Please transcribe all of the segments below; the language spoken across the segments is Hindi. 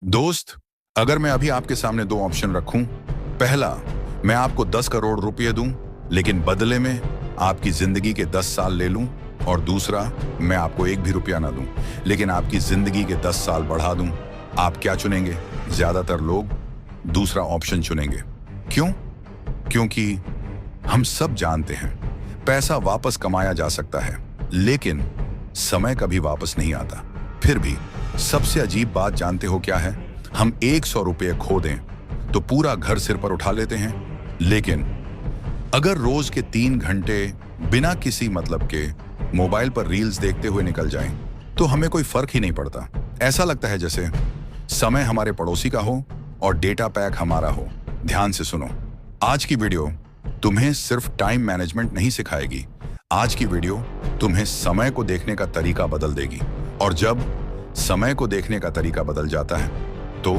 दोस्त, अगर मैं अभी आपके सामने दो ऑप्शन रखूं, पहला, मैं आपको 10 करोड़ रुपए दूं, लेकिन बदले में आपकी जिंदगी के 10 साल ले लूं, और दूसरा, मैं आपको एक भी रुपया ना दूं, लेकिन आपकी जिंदगी के 10 साल बढ़ा दूं, आप क्या चुनेंगे? ज्यादातर लोग दूसरा ऑप्शन चुनेंगे। क्यों? क्योंकि हम सब जानते हैं पैसा वापस कमाया जा सकता है, लेकिन समय कभी वापस नहीं आता। फिर भी सबसे अजीब बात जानते हो क्या है? हम 100 रुपये खो दें तो पूरा घर सिर पर उठा लेते हैं, लेकिन अगर रोज के 3 घंटे बिना किसी मतलब के मोबाइल पर रील्स देखते हुए निकल जाएं, तो हमें कोई फर्क ही नहीं पड़ता। ऐसा लगता है जैसे समय हमारे पड़ोसी का हो और डेटा पैक हमारा हो। ध्यान से सुनो, आज की वीडियो तुम्हें सिर्फ टाइम मैनेजमेंट नहीं सिखाएगी। आज की वीडियो तुम्हें समय को देखने का तरीका बदल देगी, और जब समय को देखने का तरीका बदल जाता है तो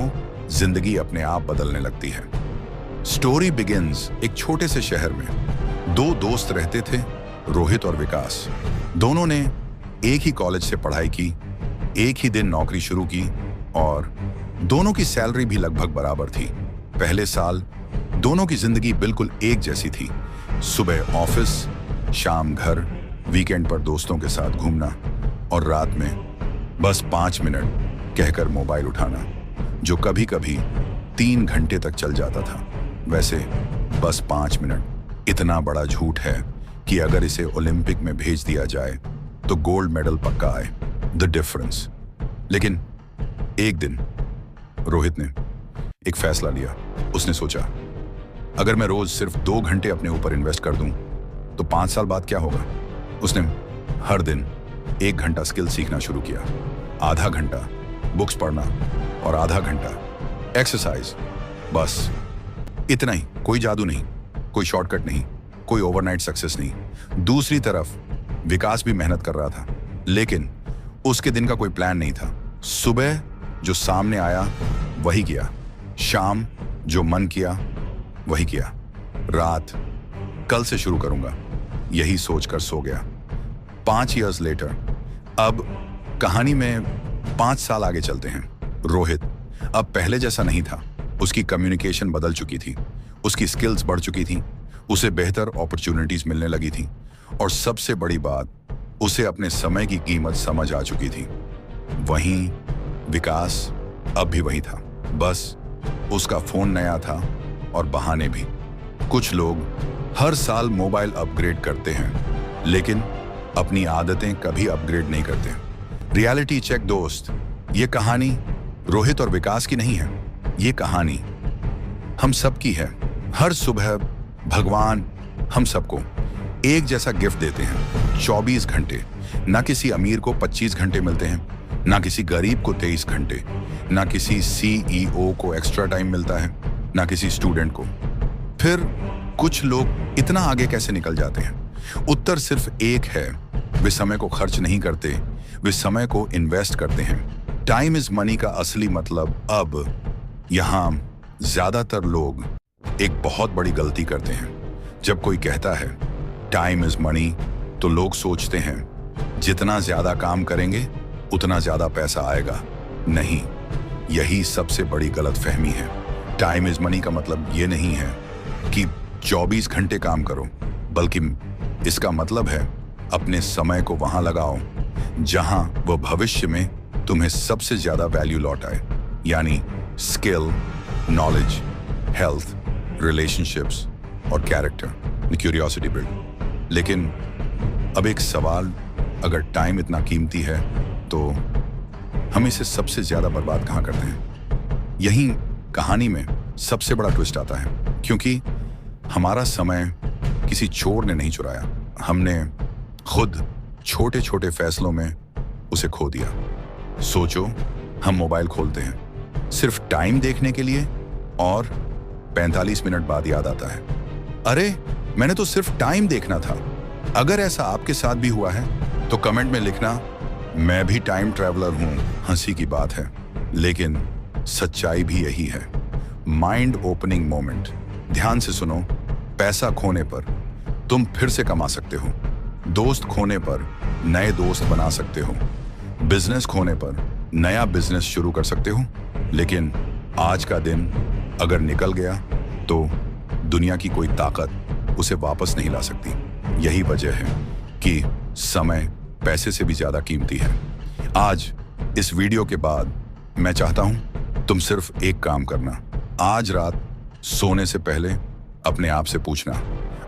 जिंदगी अपने आप बदलने लगती है। स्टोरी बिगिंस एक छोटे से शहर में। दो दोस्त रहते थे, रोहित और विकास। दोनों ने एक ही कॉलेज से पढ़ाई की, एक ही दिन नौकरी शुरू की, और दोनों की सैलरी भी लगभग बराबर थी। पहले साल दोनों की जिंदगी बिल्कुल एक जैसी थी। सुबह ऑफिस, शाम घर, वीकेंड पर दोस्तों के साथ घूमना, और रात में बस 5 मिनट कहकर मोबाइल उठाना, जो कभी कभी 3 घंटे तक चल जाता था। वैसे बस 5 मिनट इतना बड़ा झूठ है कि अगर इसे ओलंपिक में भेज दिया जाए तो गोल्ड मेडल पक्का आए। The difference. लेकिन एक दिन रोहित ने एक फैसला लिया। उसने सोचा, अगर मैं रोज सिर्फ 2 घंटे अपने ऊपर इन्वेस्ट कर दूं तो 5 साल बाद क्या होगा? उसने हर दिन 1 घंटा स्किल सीखना शुरू किया। आधा घंटा बुक्स पढ़ना और आधा घंटा एक्सरसाइज। बस इतना ही। कोई जादू नहीं, कोई शॉर्टकट नहीं, कोई ओवरनाइट सक्सेस नहीं। दूसरी तरफ विकास भी मेहनत कर रहा था, लेकिन उसके दिन का कोई प्लान नहीं था। सुबह जो सामने आया वही किया, शाम जो मन किया वही किया, रात कल से शुरू करूंगा यही सोचकर सो गया। 5 years later, अब कहानी में 5 साल आगे चलते हैं। रोहित अब पहले जैसा नहीं था। उसकी कम्युनिकेशन बदल चुकी थी, उसकी स्किल्स बढ़ चुकी थी, उसे बेहतर अपॉर्चुनिटीज मिलने लगी थी, और सबसे बड़ी बात, उसे अपने समय की कीमत समझ आ चुकी थी। वहीं विकास अब भी वही था, बस उसका फोन नया था और बहाने भी। कुछ लोग हर साल मोबाइल अपग्रेड करते हैं, लेकिन अपनी आदतें कभी अपग्रेड नहीं करते। रियलिटी चेक दोस्त, ये कहानी रोहित और विकास की नहीं है, ये कहानी हम सबकी है। हर सुबह भगवान हम सबको एक जैसा गिफ्ट देते हैं, 24 घंटे। ना किसी अमीर को 25 घंटे मिलते हैं, ना किसी गरीब को 23 घंटे, ना किसी CEO को एक्स्ट्रा टाइम मिलता है, ना किसी स्टूडेंट को। फिर कुछ लोग इतना आगे कैसे निकल जाते हैं? उत्तर सिर्फ एक है, वे समय को खर्च नहीं करते, वे समय को इन्वेस्ट करते हैं। टाइम इज मनी का असली मतलब। अब यहां ज्यादातर लोग एक बहुत बड़ी गलती करते हैं। जब कोई कहता है टाइम इज मनी, तो लोग सोचते हैं जितना ज्यादा काम करेंगे उतना ज्यादा पैसा आएगा। नहीं, यही सबसे बड़ी गलतफहमी है। टाइम इज मनी का मतलब ये नहीं है कि 24 घंटे काम करो, बल्कि इसका मतलब है अपने समय को वहां लगाओ जहां वो भविष्य में तुम्हें सबसे ज्यादा वैल्यू लौटाए, यानी स्किल, नॉलेज, हेल्थ, रिलेशनशिप्स और कैरेक्टर, क्यूरियोसिटी बिल्ड। लेकिन अब एक सवाल, अगर टाइम इतना कीमती है तो हम इसे सबसे ज्यादा बर्बाद कहां करते हैं? यही कहानी में सबसे बड़ा ट्विस्ट आता है, क्योंकि हमारा समय किसी चोर ने नहीं चुराया, हमने खुद छोटे छोटे फैसलों में उसे खो दिया। सोचो, हम मोबाइल खोलते हैं सिर्फ टाइम देखने के लिए, और 45 मिनट बाद याद आता है, अरे मैंने तो सिर्फ टाइम देखना था। अगर ऐसा आपके साथ भी हुआ है तो कमेंट में लिखना, मैं भी टाइम ट्रैवलर हूं। हंसी की बात है, लेकिन सच्चाई भी यही है। Mind opening moment. ध्यान से सुनो, पैसा खोने पर तुम फिर से कमा सकते हो, दोस्त खोने पर नए दोस्त बना सकते हो, बिजनेस खोने पर नया बिजनेस शुरू कर सकते हो, लेकिन आज का दिन अगर निकल गया तो दुनिया की कोई ताकत उसे वापस नहीं ला सकती। यही वजह है कि समय पैसे से भी ज्यादा कीमती है। आज इस वीडियो के बाद मैं चाहता हूं तुम सिर्फ एक काम करना। आज रात सोने से पहले अपने आप से पूछना,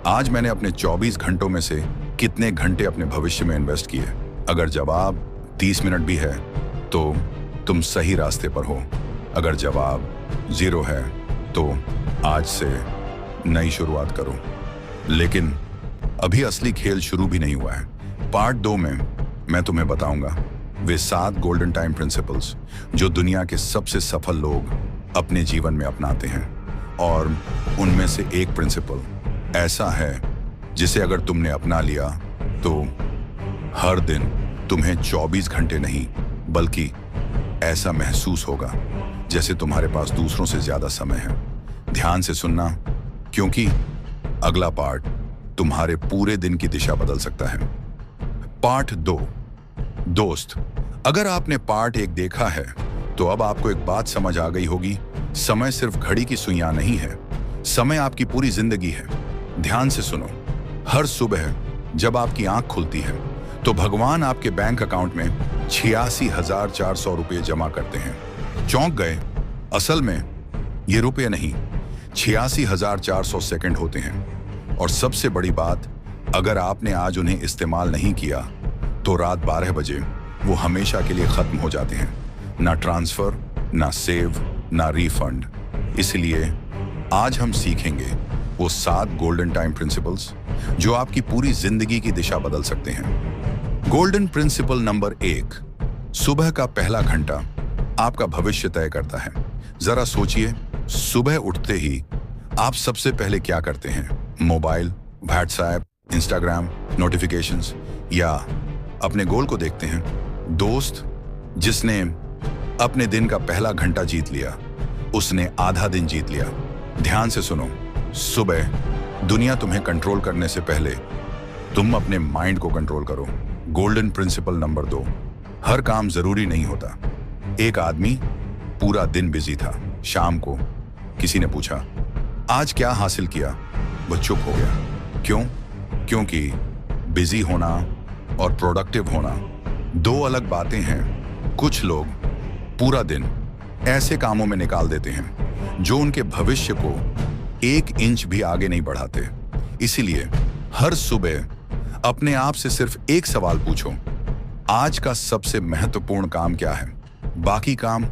आज मैंने अपने 24 घंटों में से कितने घंटे अपने भविष्य में इन्वेस्ट किए। अगर जवाब 30 मिनट भी है तो तुम सही रास्ते पर हो। अगर जवाब 0 है तो आज से नई शुरुआत करो। लेकिन अभी असली खेल शुरू भी नहीं हुआ है। पार्ट 2 में मैं तुम्हें बताऊंगा वे 7 गोल्डन टाइम प्रिंसिपल्स जो दुनिया के सबसे सफल लोग अपने जीवन में अपनाते हैं। और उनमें से एक प्रिंसिपल ऐसा है जिसे अगर तुमने अपना लिया तो हर दिन तुम्हें 24 घंटे नहीं बल्कि ऐसा महसूस होगा जैसे तुम्हारे पास दूसरों से ज्यादा समय है। ध्यान से सुनना, क्योंकि अगला पार्ट तुम्हारे पूरे दिन की दिशा बदल सकता है। पार्ट 2। दोस्त, अगर आपने पार्ट 1 देखा है तो अब आपको एक बात समझ आ गई होगी, समय सिर्फ घड़ी की सुइयां नहीं है, समय आपकी पूरी जिंदगी है। ध्यान से सुनो, हर सुबह जब आपकी आंख खुलती है तो भगवान आपके बैंक अकाउंट में 86,400 रुपये जमा करते हैं। चौंक गए? असल में ये रुपये नहीं, 86,400 सेकंड होते हैं। और सबसे बड़ी बात, अगर आपने आज उन्हें इस्तेमाल नहीं किया तो रात 12 बजे वो हमेशा के लिए खत्म हो जाते हैं। ना ट्रांसफर, ना सेव, ना रिफंड। इसलिए आज हम सीखेंगे वो 7 गोल्डन टाइम प्रिंसिपल्स जो आपकी पूरी जिंदगी की दिशा बदल सकते हैं। गोल्डन प्रिंसिपल नंबर 1, सुबह का पहला घंटा आपका भविष्य तय करता है। जरा सोचिए, सुबह उठते ही आप सबसे पहले क्या करते हैं? मोबाइल, व्हाट्सएप, इंस्टाग्राम, नोटिफिकेशंस, या अपने गोल को देखते हैं? दोस्त, जिसने अपने दिन का पहला घंटा जीत लिया उसने आधा दिन जीत लिया। ध्यान से सुनो, सुबह दुनिया तुम्हें कंट्रोल करने से पहले तुम अपने माइंड को कंट्रोल करो। गोल्डन प्रिंसिपल नंबर 2, हर काम जरूरी नहीं होता। एक आदमी पूरा दिन बिजी था। शाम को किसी ने पूछा, आज क्या हासिल किया? वो चुप हो गया। क्यों? क्योंकि बिजी होना और प्रोडक्टिव होना 2 अलग बातें हैं। कुछ लोग पूरा दिन ऐसे कामों में निकाल देते हैं जो उनके भविष्य को 1 इंच भी आगे नहीं बढ़ाते। इसीलिए हर सुबह अपने आप से सिर्फ एक सवाल पूछो, आज का सबसे महत्वपूर्ण काम क्या है? बाकी काम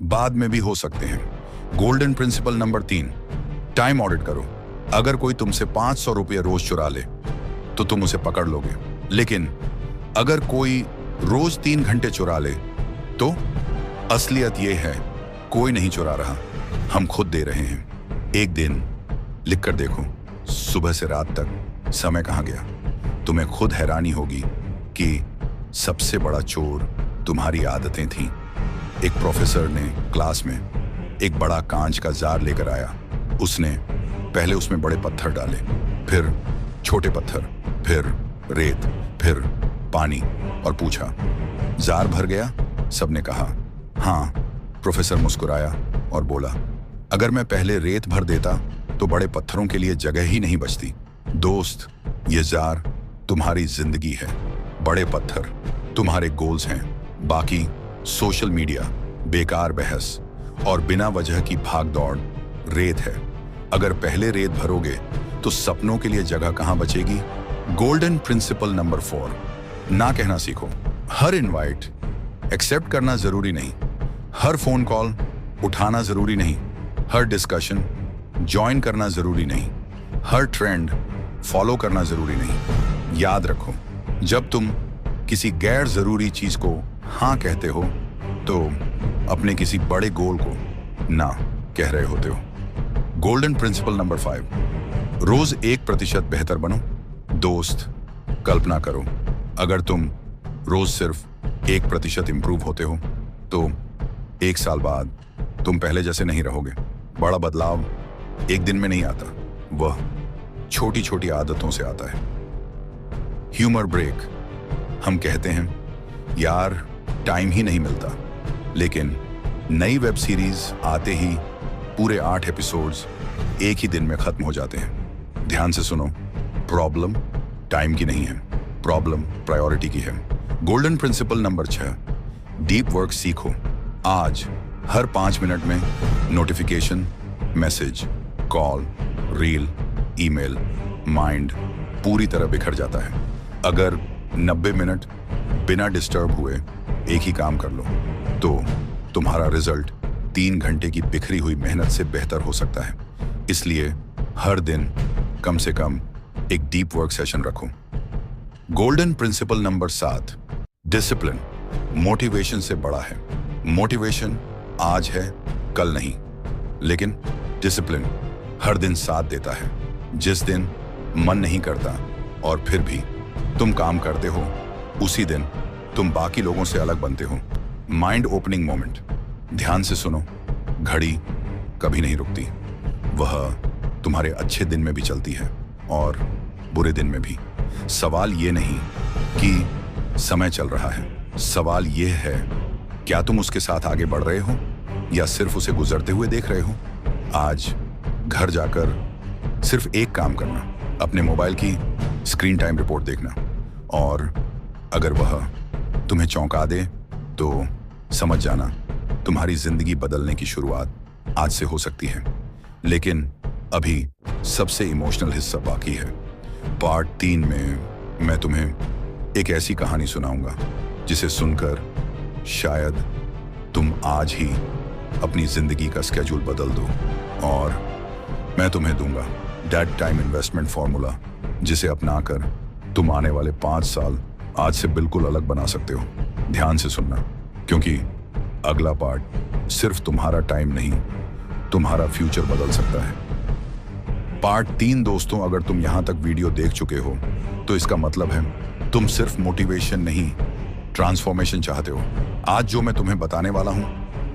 बाद में भी हो सकते हैं। Golden principle number 3, time audit करो। अगर कोई तुमसे 500 रुपये रोज चुरा ले तो तुम उसे पकड़ लोगे, लेकिन अगर कोई रोज 3 घंटे चुरा ले तो असलियत यह है कोई नहीं चुरा रहा, हम खुद दे रहे हैं। एक दिन लिख कर देखो, सुबह से रात तक समय कहां गया। तुम्हें खुद हैरानी होगी कि सबसे बड़ा चोर तुम्हारी आदतें थीं। एक प्रोफेसर ने क्लास में एक बड़ा कांच का जार लेकर आया। उसने पहले उसमें बड़े पत्थर डाले, फिर छोटे पत्थर, फिर रेत, फिर पानी, और पूछा, जार भर गया? सबने कहा हाँ। प्रोफेसर मुस्कुराया और बोला, अगर मैं पहले रेत भर देता तो बड़े पत्थरों के लिए जगह ही नहीं बचती। दोस्त, ये जार तुम्हारी जिंदगी है, बड़े पत्थर तुम्हारे गोल्स हैं, बाकी सोशल मीडिया, बेकार बहस और बिना वजह की भाग दौड़ रेत है। अगर पहले रेत भरोगे तो सपनों के लिए जगह कहां बचेगी? गोल्डन प्रिंसिपल नंबर 4, ना कहना सीखो। हर इनवाइट एक्सेप्ट करना जरूरी नहीं, हर फोन कॉल उठाना जरूरी नहीं, हर डिस्कशन ज्वाइन करना जरूरी नहीं, हर ट्रेंड फॉलो करना जरूरी नहीं। याद रखो, जब तुम किसी गैर जरूरी चीज को हाँ कहते हो तो अपने किसी बड़े गोल को ना कह रहे होते हो। गोल्डन प्रिंसिपल नंबर 5, रोज 1% बेहतर बनो। दोस्त, कल्पना करो, अगर तुम रोज सिर्फ 1% इंप्रूव होते हो तो 1 साल बाद तुम पहले जैसे नहीं रहोगे। बड़ा बदलाव एक दिन में नहीं आता, वह छोटी छोटी आदतों से आता है। ह्यूमर ब्रेक, हम कहते हैं यार टाइम ही नहीं मिलता, लेकिन नई वेब सीरीज आते ही पूरे 8 एपिसोड्स एक ही दिन में खत्म हो जाते हैं। ध्यान से सुनो, प्रॉब्लम टाइम की नहीं है, प्रॉब्लम प्रायोरिटी की है। Golden principle number 6, deep work सीखो। आज हर 5 मिनट में notification, message, call, reel, email, mind पूरी तरह बिखर जाता है। अगर 90 मिनट बिना डिस्टर्ब हुए एक ही काम कर लो तो तुम्हारा रिजल्ट 3 घंटे की बिखरी हुई मेहनत से बेहतर हो सकता है। इसलिए हर दिन कम से कम एक डीप वर्क सेशन रखो। Golden principle number 7, discipline motivation से बड़ा है। मोटिवेशन आज है, कल नहीं, लेकिन डिसिप्लिन हर दिन साथ देता है। जिस दिन मन नहीं करता और फिर भी तुम काम करते हो, उसी दिन तुम बाकी लोगों से अलग बनते हो। Mind opening moment. ध्यान से सुनो, घड़ी कभी नहीं रुकती। वह तुम्हारे अच्छे दिन में भी चलती है और बुरे दिन में भी। सवाल ये नहीं कि समय चल रहा है, सवाल ये है क्या तुम उसके साथ आगे बढ़ रहे हो या सिर्फ उसे गुजरते हुए देख रहे हो। आज घर जाकर सिर्फ एक काम करना, अपने मोबाइल की स्क्रीन टाइम रिपोर्ट देखना, और अगर वह तुम्हें चौंका दे तो समझ जाना तुम्हारी जिंदगी बदलने की शुरुआत आज से हो सकती है। लेकिन अभी सबसे इमोशनल हिस्सा बाकी है। पार्ट 3 में मैं तुम्हें एक ऐसी कहानी सुनाऊंगा जिसे सुनकर शायद तुम आज ही अपनी जिंदगी का स्केड्यूल बदल दो, और मैं तुम्हें दूंगा दैट टाइम इन्वेस्टमेंट फॉर्मूला, जिसे अपनाकर तुम आने वाले 5 साल आज से बिल्कुल अलग बना सकते हो। ध्यान से सुनना, क्योंकि अगला पार्ट सिर्फ तुम्हारा टाइम नहीं, तुम्हारा फ्यूचर बदल सकता है। पार्ट 3 दोस्तों, अगर तुम यहां तक वीडियो देख चुके हो तो इसका मतलब है तुम सिर्फ मोटिवेशन नहीं, ट्रांसफॉर्मेशन चाहते हो। आज जो मैं तुम्हें बताने वाला हूं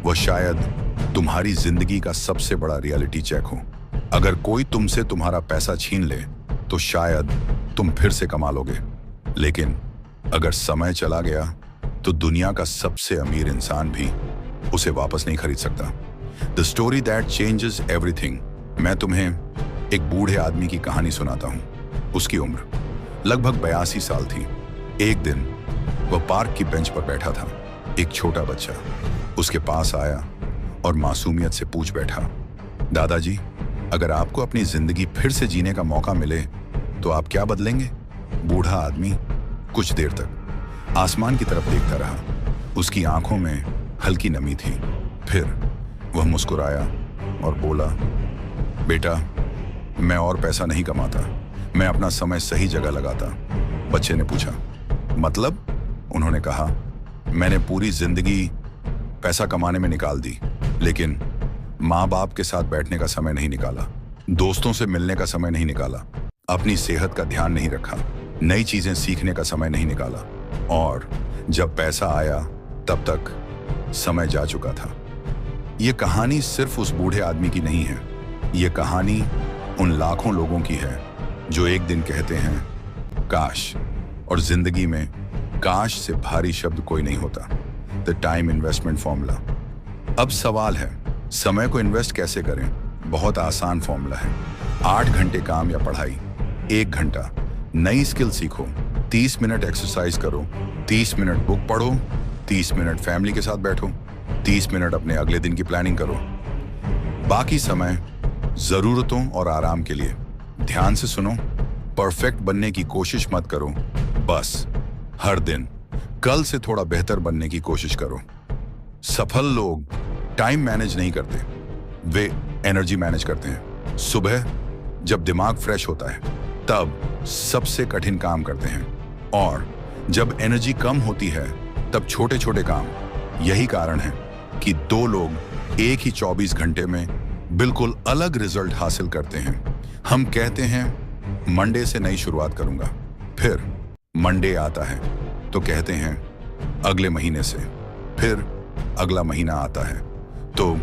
वह शायद तुम्हारी जिंदगी का सबसे बड़ा रियलिटी चेक हो। अगर कोई तुमसे तुम्हारा पैसा छीन ले तो शायद तुम फिर से कमा लोगे, लेकिन अगर समय चला गया तो दुनिया का सबसे अमीर इंसान भी उसे वापस नहीं खरीद सकता। The story that changes everything. मैं तुम्हें एक बूढ़े आदमी की कहानी सुनाता हूं। उसकी उम्र लगभग 82 साल थी। एक दिन वह पार्क की बेंच पर बैठा था। एक छोटा बच्चा उसके पास आया और मासूमियत से पूछ बैठा, दादाजी, अगर आपको अपनी जिंदगी फिर से जीने का मौका मिले तो आप क्या बदलेंगे? बूढ़ा आदमी कुछ देर तक आसमान की तरफ देखता रहा। उसकी आंखों में हल्की नमी थी। फिर वह मुस्कुराया और बोला, बेटा, मैं और पैसा नहीं कमाता, मैं अपना समय सही जगह लगाता। बच्चे ने पूछा, मतलब? उन्होंने कहा, मैंने पूरी जिंदगी पैसा कमाने में निकाल दी, लेकिन माँ बाप के साथ बैठने का समय नहीं निकाला, दोस्तों से मिलने का समय नहीं निकाला, अपनी सेहत का ध्यान नहीं रखा, नई चीजें सीखने का समय नहीं निकाला, और जब पैसा आया तब तक समय जा चुका था। ये कहानी सिर्फ उस बूढ़े आदमी की नहीं है, ये कहानी उन लाखों लोगों की है जो एक दिन कहते हैं काश, और जिंदगी में काश से भारी शब्द कोई नहीं होता। The time investment formula. अब सवाल है, समय को इन्वेस्ट कैसे करें? बहुत आसान फॉर्मूला है। 8 घंटे काम या पढ़ाई, 1 घंटा नई स्किल सीखो, 30 मिनट एक्सरसाइज करो, 30 मिनट बुक पढ़ो, 30 मिनट फैमिली के साथ बैठो, 30 मिनट अपने अगले दिन की प्लानिंग करो। बाकी समय जरूरतों और आराम के लिए। ध्यान से सुनो, परफेक्ट बनने की कोशिश मत करो, बस हर दिन कल से थोड़ा बेहतर बनने की कोशिश करो। सफल लोग टाइम मैनेज नहीं करते, वे एनर्जी मैनेज करते हैं। सुबह जब दिमाग फ्रेश होता है तब सबसे कठिन काम करते हैं, और जब एनर्जी कम होती है तब छोटे छोटे काम। यही कारण है कि 2 लोग एक ही 24 घंटे में बिल्कुल अलग रिजल्ट हासिल करते हैं। हम कहते हैं मंडे से नई शुरुआत करूंगा, फिर मंडे आता है तो कहते हैं अगले महीने से, फिर अगला महीना आता है तो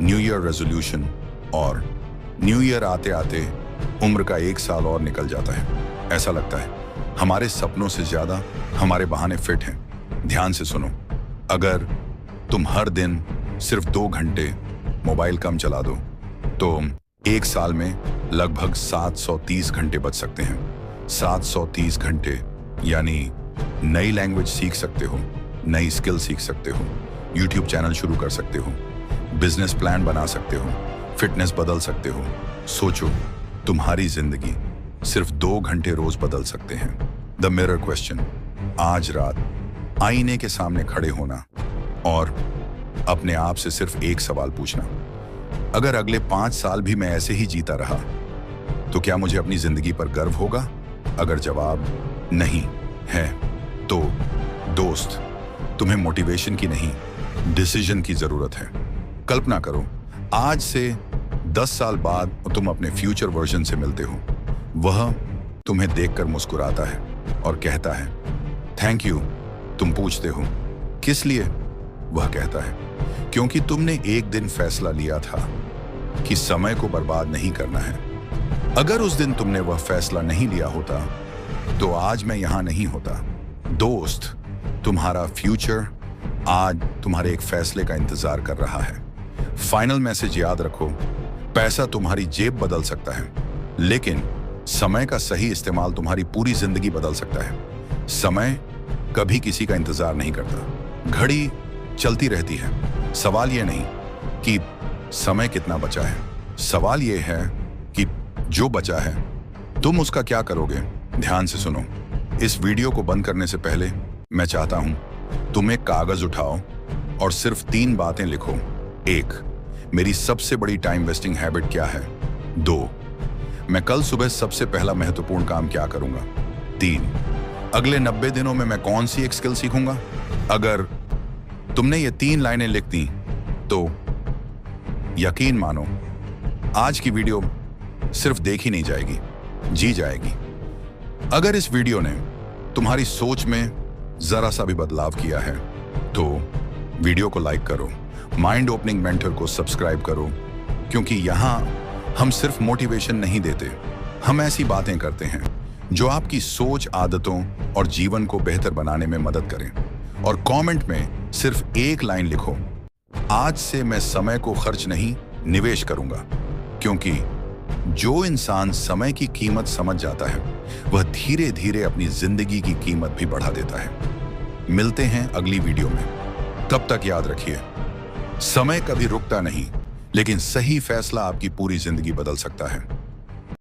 न्यू ईयर रेजोल्यूशन, और न्यू ईयर आते आते उम्र का 1 साल और निकल जाता है। ऐसा लगता है हमारे सपनों से ज्यादा हमारे बहाने फिट हैं। ध्यान से सुनो, अगर तुम हर दिन सिर्फ 2 घंटे मोबाइल कम चला दो तो 1 साल में लगभग 730 घंटे बच सकते हैं। 730 घंटे यानी नई लैंग्वेज सीख सकते हो, नई स्किल सीख सकते हो, यूट्यूब चैनल शुरू कर सकते हो, बिजनेस प्लान बना सकते हो, फिटनेस बदल सकते हो। सोचो, तुम्हारी जिंदगी सिर्फ 2 घंटे रोज बदल सकते हैं। द मिरर क्वेश्चन, आज रात आईने के सामने खड़े होना और अपने आप से सिर्फ एक सवाल पूछना, अगर अगले 5 साल भी मैं ऐसे ही जीता रहा तो क्या मुझे अपनी जिंदगी पर गर्व होगा? अगर जवाब नहीं है तो दोस्त, तुम्हें मोटिवेशन की नहीं, डिसीजन की जरूरत है। कल्पना करो, आज से 10 साल बाद तुम अपने फ्यूचर वर्जन से मिलते हो। वह तुम्हें देखकर मुस्कुराता है और कहता है थैंक यू। तुम पूछते हो किस लिए? वह कहता है क्योंकि तुमने एक दिन फैसला लिया था कि समय को बर्बाद नहीं करना है। अगर उस दिन तुमने वह फैसला नहीं लिया होता तो आज मैं यहां नहीं होता। दोस्त, तुम्हारा फ्यूचर आज तुम्हारे एक फैसले का इंतजार कर रहा है। फाइनल मैसेज याद रखो, पैसा तुम्हारी जेब बदल सकता है, लेकिन समय का सही इस्तेमाल तुम्हारी पूरी जिंदगी बदल सकता है। समय कभी किसी का इंतजार नहीं करता, घड़ी चलती रहती है। सवाल यह नहीं कि समय कितना बचा है, सवाल यह है कि जो बचा है तुम उसका क्या करोगे। ध्यान से सुनो, इस वीडियो को बंद करने से पहले मैं चाहता हूं तुम एक कागज उठाओ और सिर्फ 3 बातें लिखो। 1, मेरी सबसे बड़ी टाइम वेस्टिंग हैबिट क्या है? 2, मैं कल सुबह सबसे पहला महत्वपूर्ण काम क्या करूंगा? 3, अगले 90 दिनों में मैं कौन सी एक स्किल सीखूंगा? अगर तुमने ये 3 लाइनें लिख दी तो यकीन मानो आज की वीडियो सिर्फ देखी नहीं जाएगी, जी जाएगी। अगर इस वीडियो ने तुम्हारी सोच में जरा सा भी बदलाव किया है तो वीडियो को लाइक करो, माइंड ओपनिंग मेंटर को सब्सक्राइब करो, क्योंकि यहां हम सिर्फ मोटिवेशन नहीं देते, हम ऐसी बातें करते हैं जो आपकी सोच, आदतों और जीवन को बेहतर बनाने में मदद करें। और कमेंट में सिर्फ एक लाइन लिखो, आज से मैं समय को खर्च नहीं, निवेश करूंगा। क्योंकि जो इंसान समय की कीमत समझ जाता है वह धीरे धीरे अपनी जिंदगी की कीमत भी बढ़ा देता है। मिलते हैं अगली वीडियो में, तब तक याद रखिए, समय कभी रुकता नहीं, लेकिन सही फैसला आपकी पूरी जिंदगी बदल सकता है।